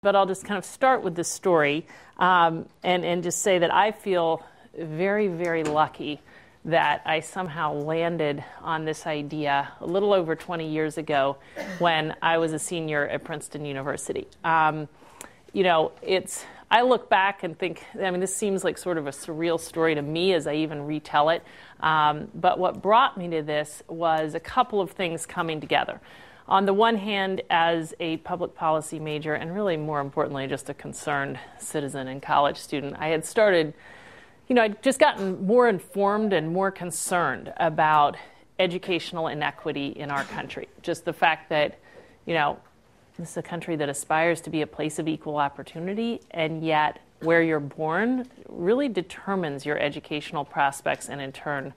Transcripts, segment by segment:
but I'll just kind of start with this story and just say that I feel very, very lucky that I somehow landed on this idea a little over 20 years ago when I was a senior at Princeton University. I look back and think, this seems like sort of a surreal story to me as I even retell it. But what brought me to this was a couple of things coming together. On the one hand, as a public policy major, and really more importantly, just a concerned citizen and college student, I had started, I'd just gotten more informed and more concerned about educational inequity in our country. Just the fact that, this is a country that aspires to be a place of equal opportunity, and yet where you're born really determines your educational prospects and, in turn,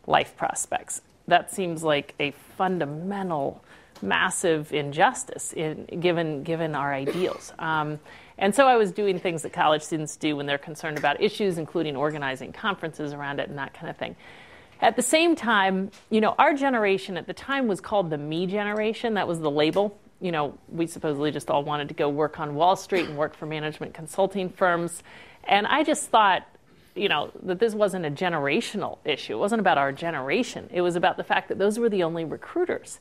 life prospects. That seems like a fundamental, massive injustice given our ideals. And so I was doing things that college students do when they're concerned about issues, including organizing conferences around it and that kind of thing. At the same time, our generation at the time was called the me generation. That was the label. We supposedly just all wanted to go work on Wall Street and work for management consulting firms. And I just thought, that this wasn't a generational issue. It wasn't about our generation. It was about the fact that those were the only recruiters.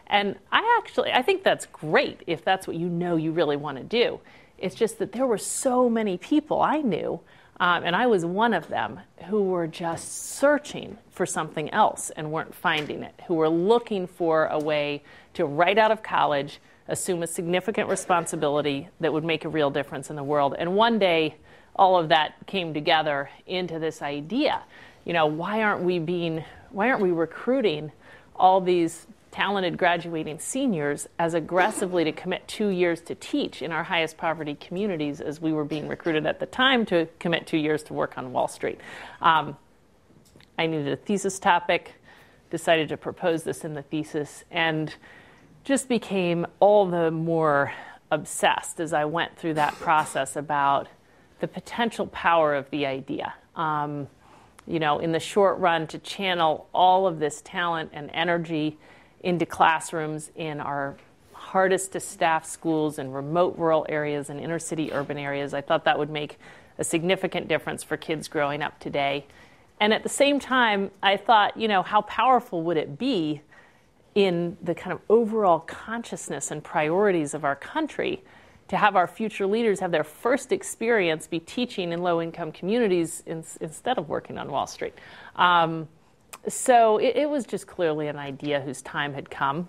And I think that's great if that's what you really want to do. It's just that there were so many people I knew, and I was one of them, who were just searching for something else and weren't finding it, who were looking for a way to, right out of college, assume a significant responsibility that would make a real difference in the world. And one day, all of that came together into this idea. Why aren't we recruiting all these talented graduating seniors as aggressively to commit 2 years to teach in our highest poverty communities as we were being recruited at the time to commit 2 years to work on Wall Street? I needed a thesis topic, decided to propose this in the thesis, and just became all the more obsessed as I went through that process about the potential power of the idea. In the short run, to channel all of this talent and energy into classrooms in our hardest to staff schools in remote rural areas and inner city urban areas. I thought that would make a significant difference for kids growing up today. And at the same time, I thought, how powerful would it be in the kind of overall consciousness and priorities of our country to have our future leaders have their first experience be teaching in low-income communities instead of working on Wall Street. So it was just clearly an idea whose time had come.